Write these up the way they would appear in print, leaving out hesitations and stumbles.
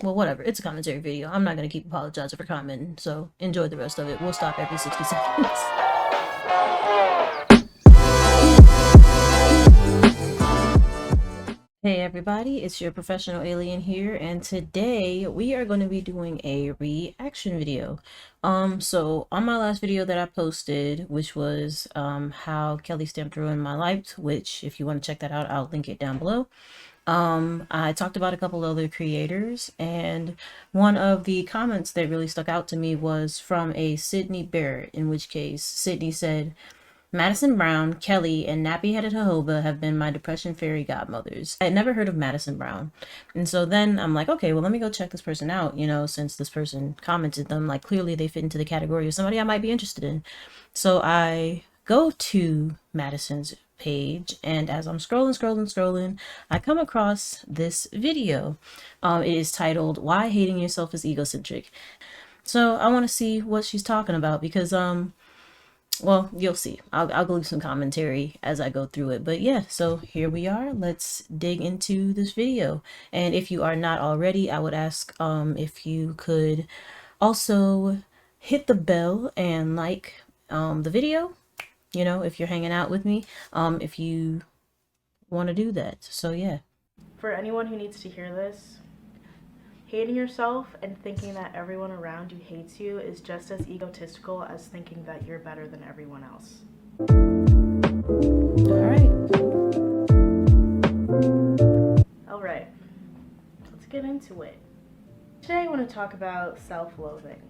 Well, whatever. It's a commentary video. I'm not going to keep apologizing for commenting, so enjoy the rest of it. We'll stop every 60 seconds. Hey everybody, it's your professional alien here, and today we are going to be doing a reaction video. So on my last video that I posted, which was how Kelly Stamp ruined my life, which if you want to check that out, I'll link it down below. I talked about a couple other creators, and one of the comments that really stuck out to me was from a Sydney Barrett, in which case Sydney said, Madisyn Brown, Kelly, and nappy-headed Jojoba have been my depression fairy godmothers. I had never heard of Madisyn Brown. And so then I'm like, okay, well, let me go check this person out, you know, since this person commented them. Like, clearly they fit into the category of somebody I might be interested in. So I go to Madisyn's page, and as I'm scrolling, I come across this video. It is titled, Why Hating Yourself is Egocentric. So I want to see what she's talking about because, well, you'll see. I'll leave some commentary as I go through it. But yeah, so here we are. Let's dig into this video. And if you are not already, I would ask if you could also hit the bell and like the video, you know, if you're hanging out with me, if you want to do that. So yeah. For anyone who needs to hear this, hating yourself and thinking that everyone around you hates you is just as egotistical as thinking that you're better than everyone else. Alright, let's get into it. Today I want to talk about self-loathing.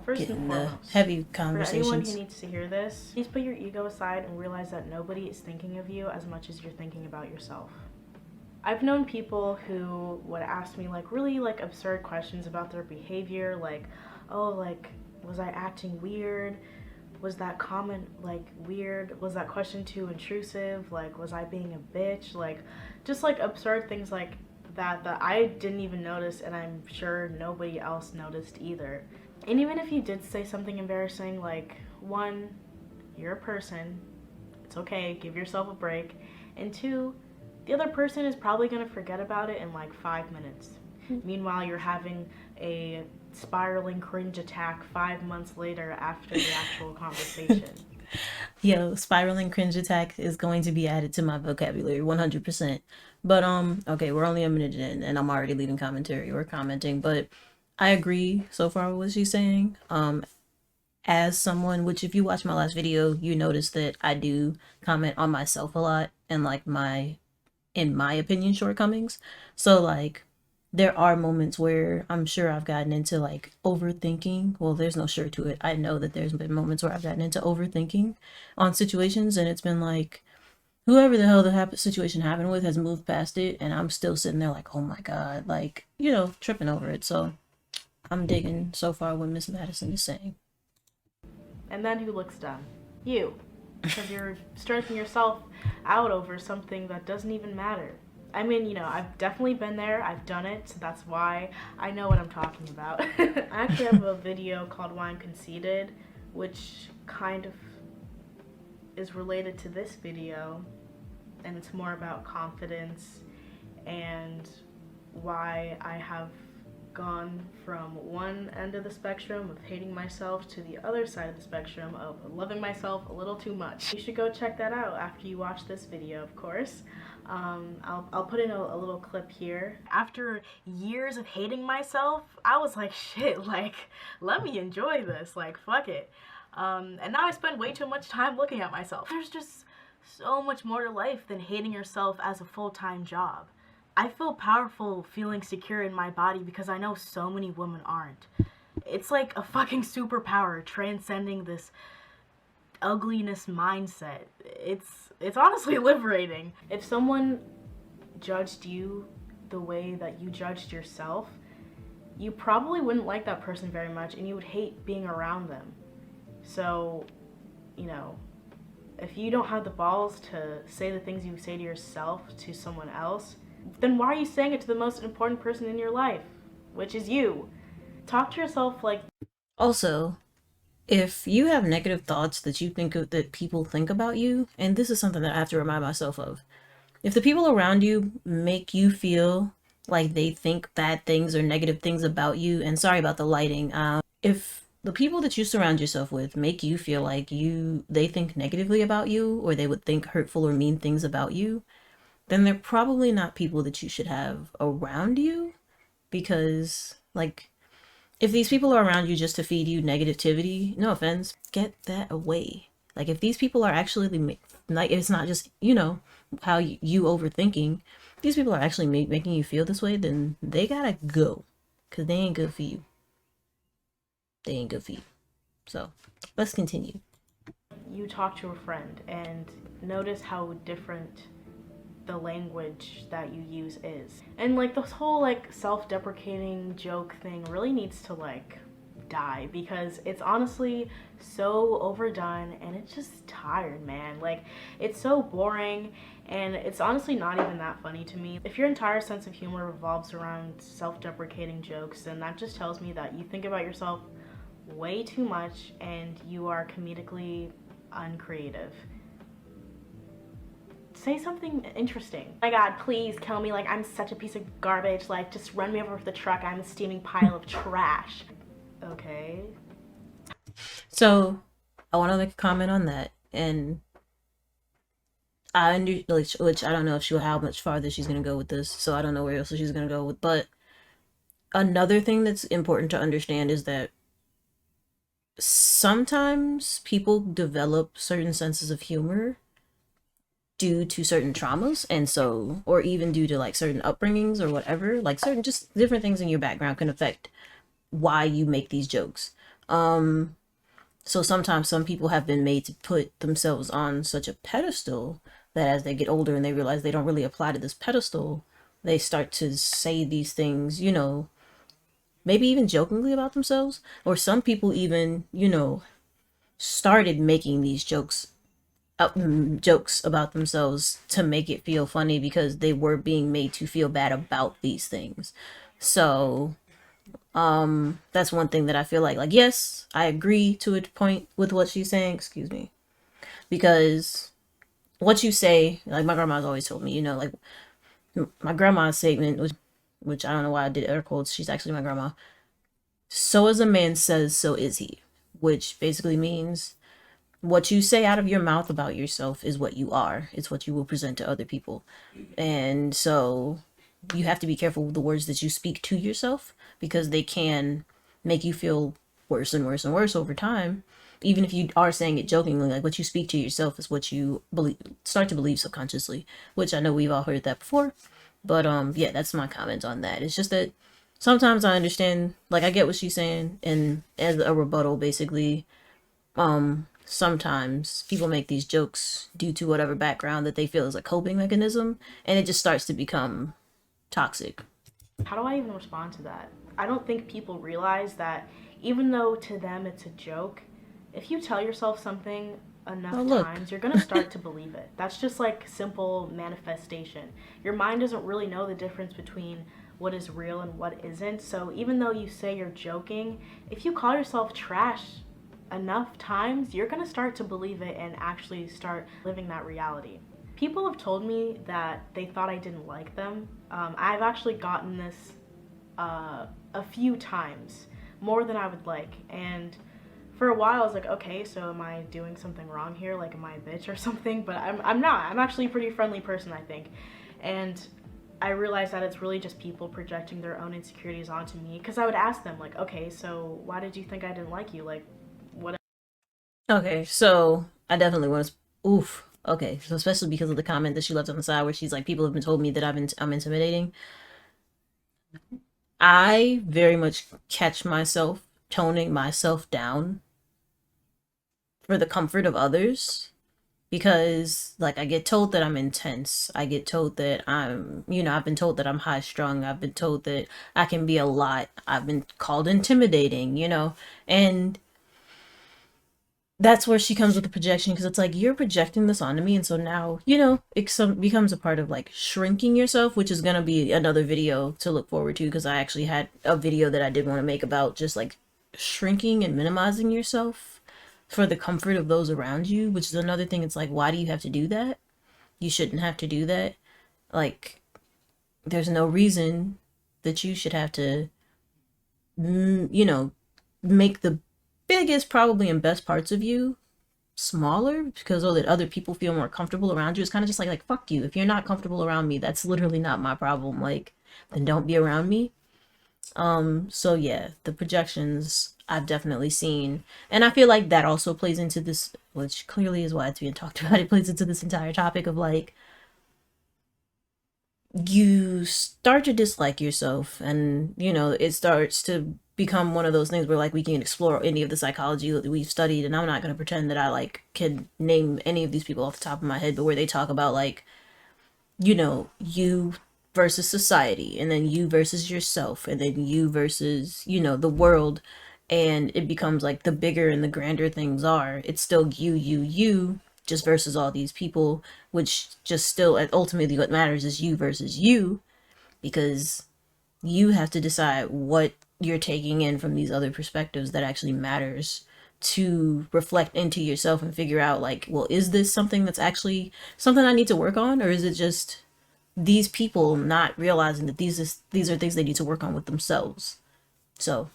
First and foremost, heavy conversations. For anyone who needs to hear this, please put your ego aside and realize that nobody is thinking of you as much as you're thinking about yourself. I've known people who would ask me like really like absurd questions about their behavior, like, oh, like, was I acting weird? Was that comment like weird? Was that question too intrusive? Like, was I being a bitch? Like, just like absurd things like that I didn't even notice, and I'm sure nobody else noticed either. And even if you did say something embarrassing, like, one, you're a person, it's okay, give yourself a break, and two, the other person is probably going to forget about it in like 5 minutes. Meanwhile, you're having a spiraling cringe attack 5 months later after the actual conversation. Yo, spiraling cringe attack is going to be added to my vocabulary 100%. But okay, we're only a minute in and I'm already leaving commentary or commenting, but I agree so far with what she's saying. As someone, which if you watch my last video, you notice that I do comment on myself a lot and like my, in my opinion, shortcomings. So like there are moments where I'm sure I've gotten into like overthinking. Well, there's no sure to it. I know that there's been moments where I've gotten into overthinking on situations, and it's been like whoever the hell the situation happened with has moved past it, and I'm still sitting there like, oh my god, like, you know, tripping over it. So I'm digging so far what Miss Madisyn is saying. And then who looks dumb? You. Because you're stressing yourself out over something that doesn't even matter. I mean, you know, I've definitely been there. I've done it, so that's why I know what I'm talking about. I actually have a video called Why I'm Conceited, which kind of is related to this video, and it's more about confidence and why I have gone from one end of the spectrum of hating myself to the other side of the spectrum of loving myself a little too much. You should go check that out after you watch this video, of course. I'll put in a little clip here. After years of hating myself, I was like, shit, like, let me enjoy this, like, fuck it. And now I spend way too much time looking at myself. There's just so much more to life than hating yourself as a full-time job. I feel powerful feeling secure in my body because I know so many women aren't. It's like a fucking superpower transcending this ugliness mindset. It's honestly liberating. If someone judged you the way that you judged yourself, you probably wouldn't like that person very much and you would hate being around them. So, you know, if you don't have the balls to say the things you say to yourself to someone else, then why are you saying it to the most important person in your life, which is you? Talk to yourself like... Also, if you have negative thoughts that you think of, that people think about you, and this is something that I have to remind myself of, if the people around you make you feel like they think bad things or negative things about you. And sorry about the lighting. If the people that you surround yourself with make you feel like they think negatively about you, or they would think hurtful or mean things about you, then they're probably not people that you should have around you. Because, like, if these people are around you just to feed you negativity, no offense, get that away. Like, if these people are actually, like, it's not just, how you overthinking, these people are actually making you feel this way, then they gotta go. Because they ain't good for you. They ain't good for you. So, let's continue. You talk to a friend and notice how different the language that you use is. And like this whole like self-deprecating joke thing really needs to like die because it's honestly so overdone and it's just tired, man. Like it's so boring and it's honestly not even that funny to me. If your entire sense of humor revolves around self-deprecating jokes, then that just tells me that you think about yourself way too much and you are comedically uncreative. Say something interesting. Oh my god, please kill me. Like, I'm such a piece of garbage. Like, just run me over with the truck. I'm a steaming pile of trash. Okay. So, I want to make a comment on that. And which I don't know how much farther she's going to go with this. So, I don't know where else she's going to go with. But another thing that's important to understand is that sometimes people develop certain senses of humor due to certain traumas, and so, or even due to like certain upbringings or whatever, like certain just different things in your background can affect why you make these jokes. So sometimes some people have been made to put themselves on such a pedestal that as they get older and they realize they don't really apply to this pedestal, they start to say these things, maybe even jokingly about themselves. Or some people even, started making these jokes about themselves to make it feel funny because they were being made to feel bad about these things. So that's one thing that I feel like yes, I agree to a point with what she's saying, excuse me, because what you say, like my grandma's always told me, like my grandma's statement, which I don't know why I did air quotes, she's actually my grandma. So as a man says, so is he, which basically means what you say out of your mouth about yourself is what you are. It's what you will present to other people. And so you have to be careful with the words that you speak to yourself because they can make you feel worse and worse and worse over time. Even if you are saying it jokingly, like what you speak to yourself is what you start to believe subconsciously, which I know we've all heard that before. But yeah, that's my comment on that. It's just that sometimes I understand, like I get what she's saying, and as a rebuttal, basically, sometimes people make these jokes due to whatever background that they feel is a coping mechanism, and it just starts to become toxic. How do I even respond to that? I don't think people realize that even though to them it's a joke, if you tell yourself something Oh, enough look. times, you're gonna start to believe it. That's just like simple manifestation. Your mind doesn't really know the difference between what is real and what isn't. So even though you say you're joking, if you call yourself trash enough times, you're gonna start to believe it and actually start living that reality. People have told me that they thought I didn't like them. I've actually gotten this a few times, more than I would like. And for a while, I was like, okay, so am I doing something wrong here? Like, am I a bitch or something? But I'm not. I'm actually a pretty friendly person, I think. And I realized that it's really just people projecting their own insecurities onto me. Because I would ask them, like, okay, so why did you think I didn't like you? Like, what? Okay, so I definitely want to. Oof. Okay, so especially because of the comment that she left on the side where she's like, people have been told me that I'm intimidating. I very much catch myself toning myself down for the comfort of others because like I get told that I'm intense. I get told that I've been told that I'm high strung. I've been told that I can be a lot. I've been called intimidating, and that's where she comes with the projection because it's like you're projecting this onto me, and so now becomes a part of like shrinking yourself, which is going to be another video to look forward to because I actually had a video that I did want to make about just like shrinking and minimizing yourself for the comfort of those around you, which is another thing. It's like, why do you have to do that? You shouldn't have to do that. Like, there's no reason that you should have to, you know, make the biggest, probably, and best parts of you smaller because that other people feel more comfortable around you. It's kind of just like fuck you. If you're not comfortable around me, that's literally not my problem. Like, then don't be around me. So yeah, the projections I've definitely seen. And I feel like that also plays into this, which clearly is why it's being talked about. It plays into this entire topic of like, you start to dislike yourself, and it starts to become one of those things where like we can explore any of the psychology that we've studied, and I'm not going to pretend that I like can name any of these people off the top of my head, but where they talk about like, you versus society, and then you versus yourself, and then you versus, the world. And it becomes like the bigger and the grander things are, it's still you, just versus all these people, which just still ultimately what matters is you versus you, because you have to decide what you're taking in from these other perspectives that actually matters to reflect into yourself and figure out like, well, is this something that's actually something I need to work on, or is it just these people not realizing that these are things they need to work on with themselves? So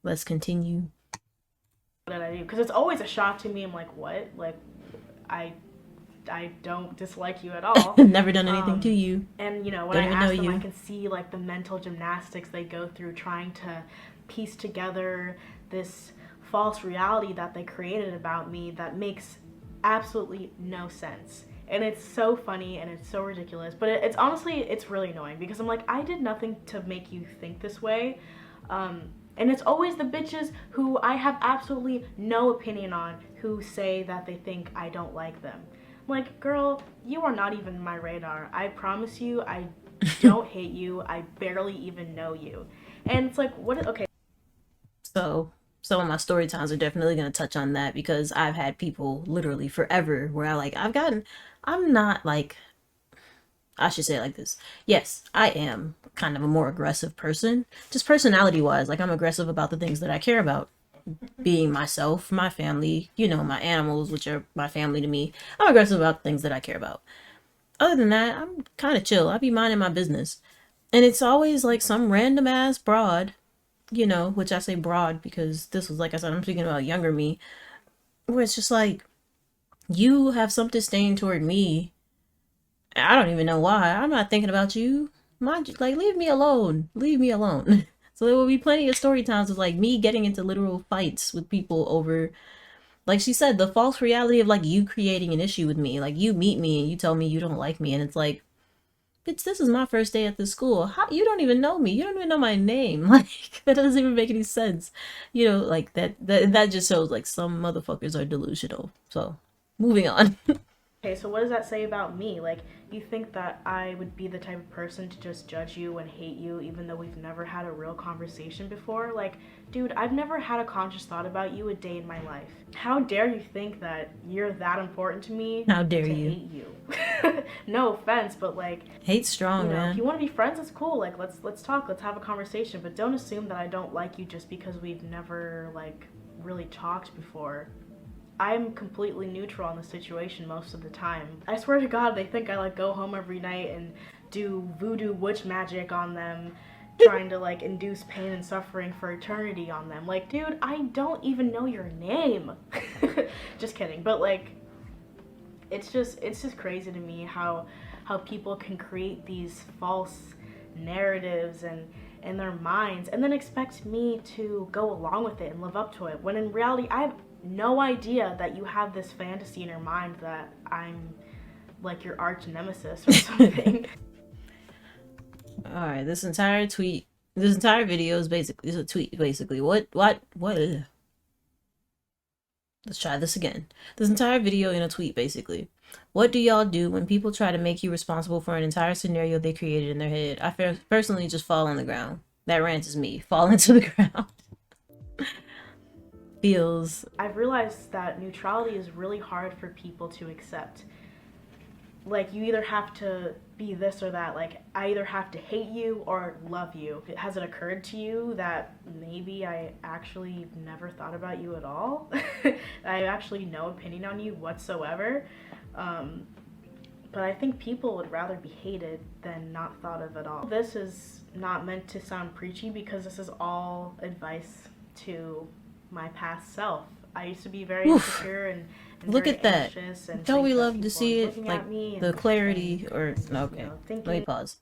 let's continue. What did I do? Because it's always a shock to me. I'm like, what? Like, I I don't dislike you at all. Never done anything to you. And when Don't I even know ask them, I you. can see like the mental gymnastics they go through trying to piece together this false reality that they created about me that makes absolutely no sense. And it's so funny and it's so ridiculous, but it's honestly it's really annoying because I'm like, I did nothing to make you think this way. And it's always the bitches who I have absolutely no opinion on who say that they think I don't like them. I'm like, girl, you are not even my radar. I promise you, I don't hate you. I barely even know you. And it's like, what? Okay. So some of my story times are definitely going to touch on that, because I've had people literally forever where I'm not like, I should say it like this. Yes, I am kind of a more aggressive person, just personality wise. Like, I'm aggressive about the things that I care about, being myself, my family, my animals, which are my family to me. I'm aggressive about the things that I care about. Other than that, I'm kind of chill. I be minding my business. And it's always like some random ass broad, which I say broad because this was, like I said, I'm speaking about younger me, where it's just like, you have some disdain toward me. I don't even know why. I'm not thinking about you. Mind you, like, leave me alone. Leave me alone. So there will be plenty of story times of like me getting into literal fights with people over, like she said, the false reality of like you creating an issue with me. Like, you meet me and you tell me you don't like me, and it's like, bitch, this is my first day at the school. How you don't even know me? You don't even know my name. Like, that doesn't even make any sense. Like that just shows like some motherfuckers are delusional. So, moving on. Okay, so what does that say about me? Like, you think that I would be the type of person to just judge you and hate you even though we've never had a real conversation before? Like, dude, I've never had a conscious thought about you a day in my life. How dare you think that you're that important to me How dare to you? hate you? No offense, but like, Hate strong, if man. you want to be friends, it's cool. Like, let's talk, let's have a conversation, but don't assume that I don't like you just because we've never like really talked before. I'm completely neutral on the situation most of the time. I swear to God, they think I like go home every night and do voodoo witch magic on them, trying to like induce pain and suffering for eternity on them. Like, dude, I don't even know your name. Just kidding. But like, it's just crazy to me how people can create these false narratives and in their minds and then expect me to go along with it and live up to it, when in reality I have no idea that you have this fantasy in your mind that I'm like your arch nemesis or something. All right, this entire video is a tweet basically. What? Let's try this again. This entire video in a tweet basically. What do y'all do when people try to make you responsible for an entire scenario they created in their head? I personally just fall on the ground. That rant is me. Fall into the ground. Feels. I've realized that neutrality is really hard for people to accept. Like, you either have to be this or that. Like, I either have to hate you or love you. Has it occurred to you that maybe I actually never thought about you at all? I have actually no opinion on you whatsoever. but I think people would rather be hated than not thought of at all. This is not meant to sound preachy because this is all advice to my past self. I used to be very Oof. insecure and Look very at that. anxious and Don't think we that love to people see are it? looking Like at me the clarity, and or okay. Let me thinking. pause.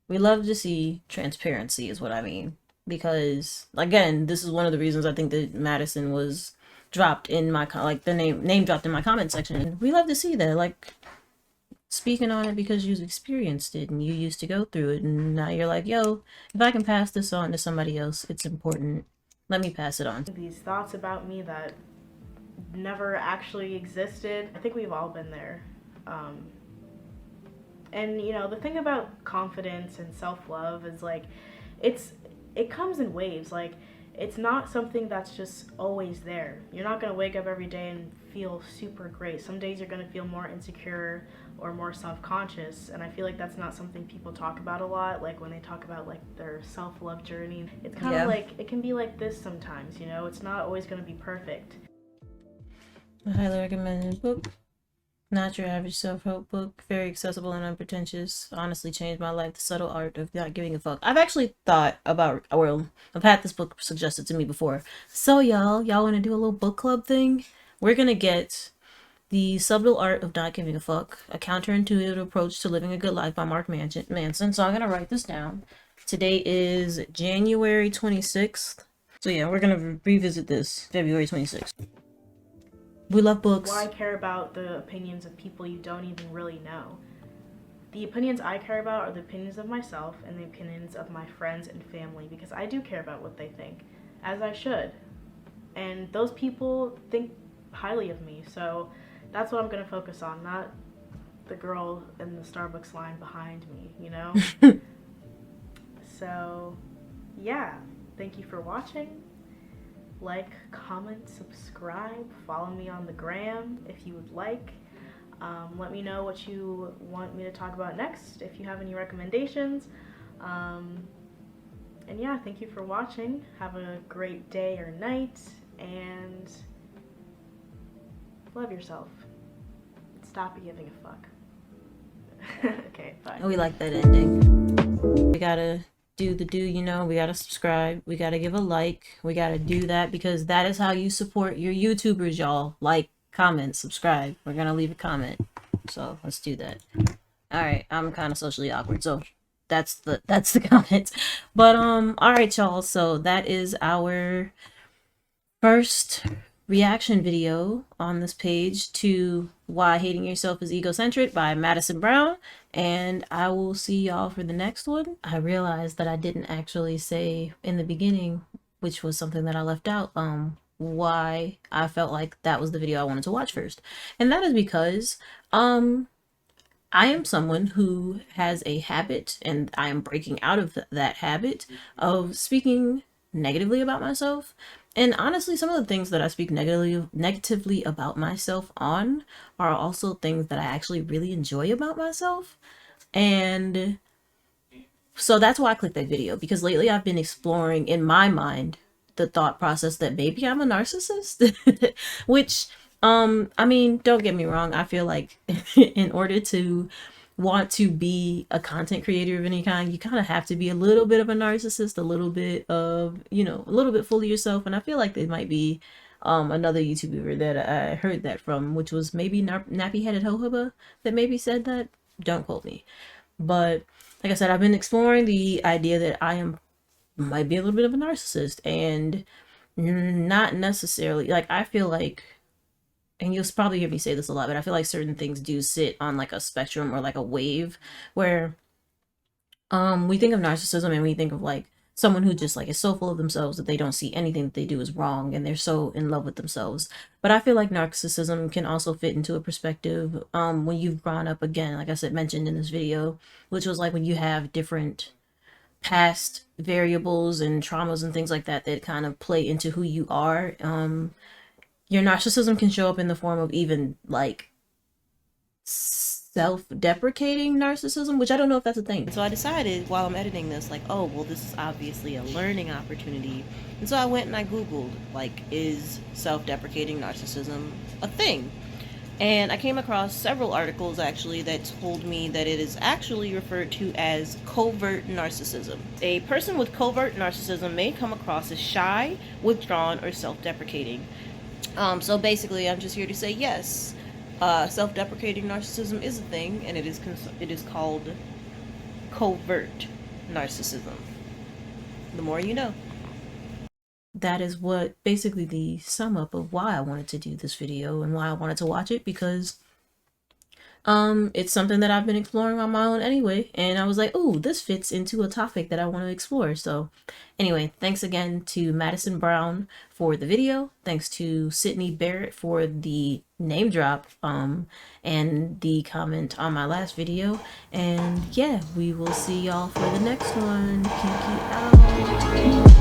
We love to see transparency, is what I mean. Because again, this is one of the reasons I think that Madisyn was dropped in my like the name dropped in my comment section. We love to see that, like speaking on it because you've experienced it and you used to go through it, and now you're like, yo, if I can pass this on to somebody else, it's important. Let me pass it on. These thoughts about me that never actually existed. I think we've all been there. And the thing about confidence and self-love is like it comes in waves. Like it's not something that's just always there. You're not going to wake up every day and feel super great. Some days you're going to feel more insecure or more self-conscious, and I feel like that's not something people talk about a lot, like when they talk about like their self-love journey. It's kind of like it can be like this sometimes. It's not always going to be perfect. A highly recommended book. Not your average self-help book. Very accessible and unpretentious. Honestly changed my life. The subtle art of not giving a fuck. I've actually thought about, well, I've had this book suggested to me before. So y'all want to do a little book club thing? We're gonna get The Subtle Art of Not Giving a Fuck, a counterintuitive approach to living a good life by Mark Manson. So I'm gonna write this down. Today is January 26th. So yeah, we're gonna revisit this February 26th. We love books. Why care about the opinions of people you don't even really know? The opinions I care about are the opinions of myself and the opinions of my friends and family, because I do care about what they think, as I should. And those people think highly of me, so that's what I'm going to focus on, not the girl in the Starbucks line behind me, So, yeah, thank you for watching. Like, comment, subscribe, follow me on the gram if you would like. Let me know what you want me to talk about next, if you have any recommendations. And yeah, thank you for watching. Have a great day or night, and love yourself. Stop giving a fuck. Okay, bye. We like that ending. We gotta do the we gotta subscribe, we gotta give a like, we gotta do that because that is how you support your YouTubers, y'all. Like, comment, subscribe. We're gonna leave a comment, so let's do that. All right, I'm kind of socially awkward, so that's the comment. But all right, y'all, so that is our first reaction video on this page to Why Hating Yourself is Egocentric by Madisyn Brown, and I will see y'all for the next one. I realized that I didn't actually say in the beginning, which was something that I left out, why I felt like that was the video I wanted to watch first. And that is because I am someone who has a habit, and I am breaking out of that habit of speaking negatively about myself. And honestly, some of the things that I speak negatively about myself on are also things that I actually really enjoy about myself. And so that's why I clicked that video, because lately I've been exploring in my mind the thought process that maybe I'm a narcissist, which, I mean, don't get me wrong. I feel like in order to want to be a content creator of any kind, you kind of have to be a little bit of a narcissist, a little bit of, a little bit full of yourself. And I feel like there might be another YouTuber that I heard that from, which was maybe Nappy-Headed Hohaba, that maybe said that. Don't quote me. But like I said, I've been exploring the idea that might be a little bit of a narcissist, and not necessarily, like, I feel like, and you'll probably hear me say this a lot, but I feel like certain things do sit on like a spectrum or like a wave where we think of narcissism and we think of like someone who just like is so full of themselves that they don't see anything that they do is wrong, and they're so in love with themselves. But I feel like narcissism can also fit into a perspective when you've grown up, again, like I said, mentioned in this video, which was like when you have different past variables and traumas and things like that that kind of play into who you are. Your narcissism can show up in the form of even like self-deprecating narcissism, which I don't know if that's a thing. So I decided while I'm editing this, like, oh, well, this is obviously a learning opportunity. And so I went and I Googled, like, is self-deprecating narcissism a thing? And I came across several articles actually that told me that it is actually referred to as covert narcissism. A person with covert narcissism may come across as shy, withdrawn, or self-deprecating. So basically, I'm just here to say yes, self-deprecating narcissism is a thing, and it is called covert narcissism. The more you know. That is what basically the sum up of why I wanted to do this video and why I wanted to watch it, because it's something that I've been exploring on my own anyway, and I was like, oh, this fits into a topic that I want to explore. So anyway, thanks again to Madisyn Brown for the video. Thanks to Sydney Barrett for the name drop and the comment on my last video. And yeah, we will see y'all for the next one. Kinky out.